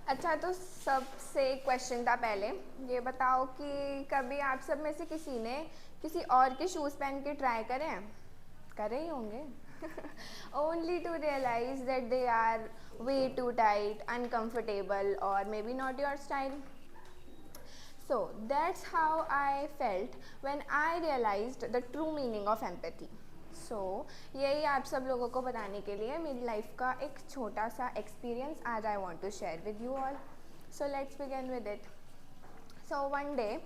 अच्छा, तो सबसे क्वेश्चन था पहले, ये बताओ कि कभी आप सब में से किसी ने किसी और के शूज़ पहन के ट्राई करे हैं? करे ही होंगे। Only to realise that they are way too tight, uncomfortable और may be not your style. So that's how I felt when I realized the true meaning of empathy. So यही आप सब लोगों को बताने के लिए मेरी लाइफ का एक छोटा सा एक्सपीरियंस आज I want to share with you all. So let's begin with it. So one day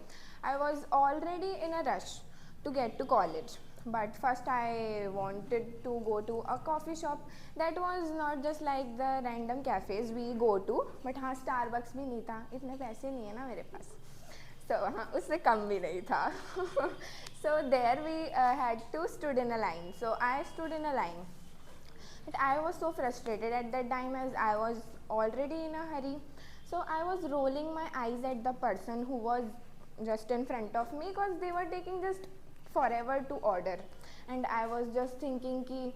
I was already in a rush to get to college. But first I wanted to go to a coffee shop that was not just like the random cafes we go to, but हाँ Starbucks भी नहीं था, इतने पैसे नहीं है ना मेरे पास. So हाँ उससे कम भी नहीं था. So there we had to stood in a line. So I stood in a line. But I was so frustrated at that time as I was already in a hurry. So I was rolling my eyes at the person who was just in front of me because they were taking just forever to order. And I was just thinking ki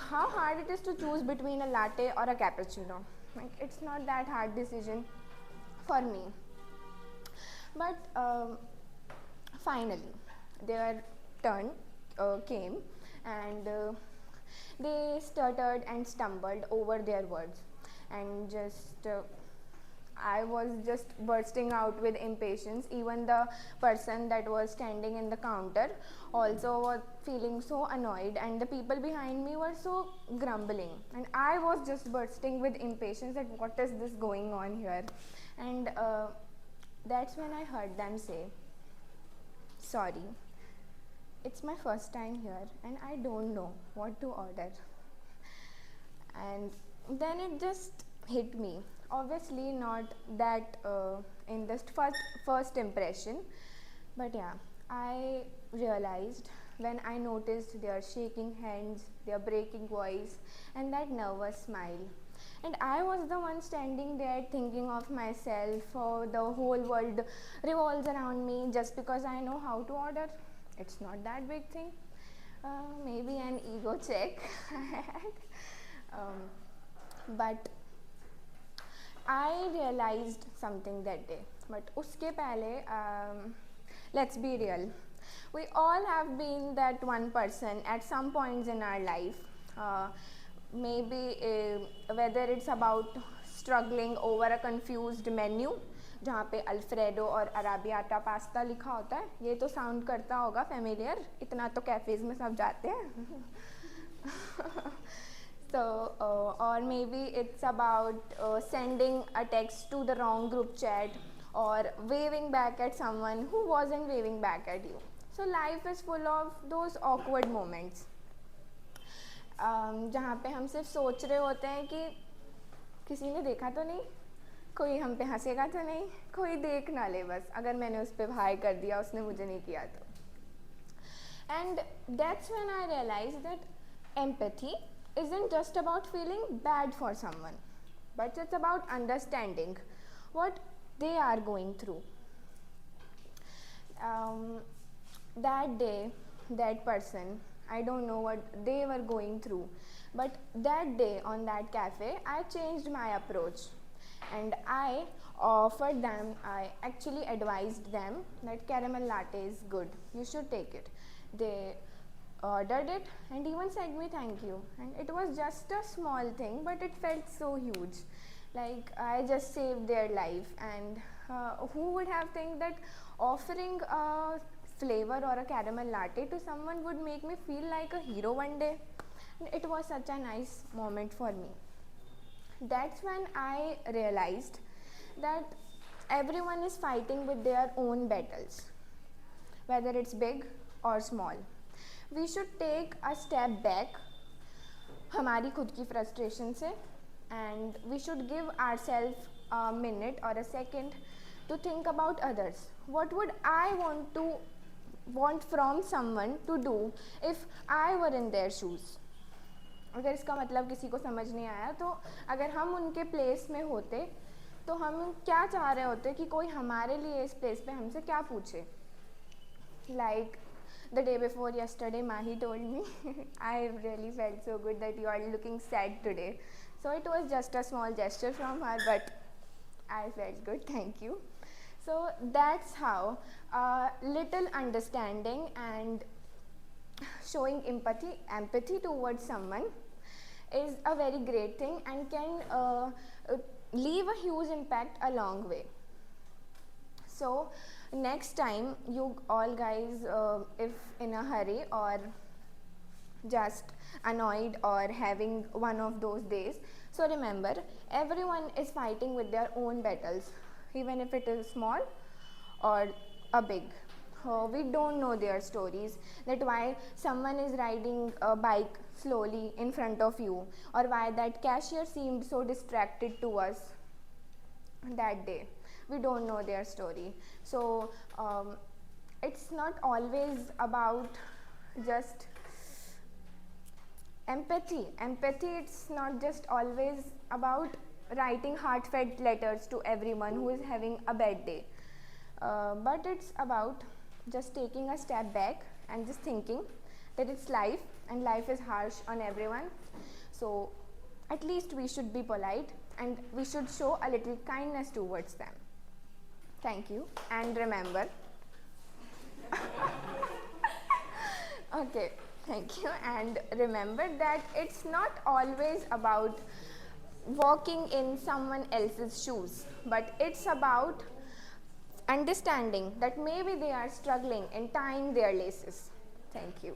how hard it is to choose between a latte or a cappuccino. Like it's not that hard decision for me. But finally, their turn came and they stuttered and stumbled over their words, and just I was just bursting out with impatience. Even the person that was standing in the counter also was feeling so annoyed, and the people behind me were so grumbling. And I was just bursting with impatience at what is this going on here. And that's when I heard them say, "Sorry, it's my first time here and I don't know what to order." And then it just hit me. Obviously, not that in this first impression, but yeah, I realized when I noticed their shaking hands, their breaking voice, and that nervous smile. And I was the one standing there thinking of myself, oh, the whole world revolves around me just because I know how to order. It's not that big thing. Maybe an ego check I had. But I realized something that day. But uske pehle, let's be real. We all have been that one person at some points in our life. Maybe whether it's about struggling over a confused menu जहाँ पे alfredo और अराबियाटा pasta लिखा होता है. ये तो sound करता होगा फेमिलियर, इतना तो कैफेज में सब जाते हैं. So or maybe it's about sending a text to the wrong group chat or waving back at someone who wasn't waving back at you. So life is full of those awkward moments जहाँ पे हम सिर्फ सोच रहे होते हैं कि किसी ने देखा तो नहीं, कोई हम पे हंसेगा तो नहीं, कोई देख ना ले बस, अगर मैंने उस पर हाई कर दिया उसने मुझे नहीं किया तो. And that's when I realized that empathy isn't just about feeling bad for someone, but it's about understanding what they are going through. That day, that person, I don't know what they were going through, but that day on that cafe, I changed my approach and I offered them, I actually advised them that caramel latte is good, you should take it. They ordered it and even said me thank you, and it was just a small thing but it felt so huge, like I just saved their life. And who would have think that offering a flavor or a caramel latte to someone would make me feel like a hero one day. It was such a nice moment for me. That's when I realized that everyone is fighting with their own battles, whether it's big or small. We should take a step back हमारी खुद की frustration से, and we should give ourselves a minute or a second to think about others. What would I want from someone to do if I were in their shoes? अगर इसका मतलब किसी को समझ नहीं आया, तो अगर हम उनके प्लेस में होते तो हम क्या चाह रहे होते कि कोई हमारे लिए इस प्लेस पे हमसे क्या पूछे. Like the day before yesterday, Mahi told me, I really felt so good that you are looking sad today. So it was just a small gesture from her, but I felt good, thank you. So that's how little understanding and showing empathy towards someone is a very great thing and can leave a huge impact a long way. So next time you all guys, if in a hurry or just annoyed or having one of those days, so remember, everyone is fighting with their own battles, even if it is small or a big. We don't know their stories, that why someone is riding a bike slowly in front of you, or why that cashier seemed so distracted to us that day. We don't know their story. So it's not always about just empathy. It's not just always about writing heartfelt letters to everyone who is having a bad day, but it's about just taking a step back and just thinking that it's life and life is harsh on everyone. So at least we should be polite and we should show a little kindness towards them. Thank you, and remember okay, thank you, and remember that it's not always about walking in someone else's shoes, but it's about understanding that maybe they are struggling in tying their laces. Thank you.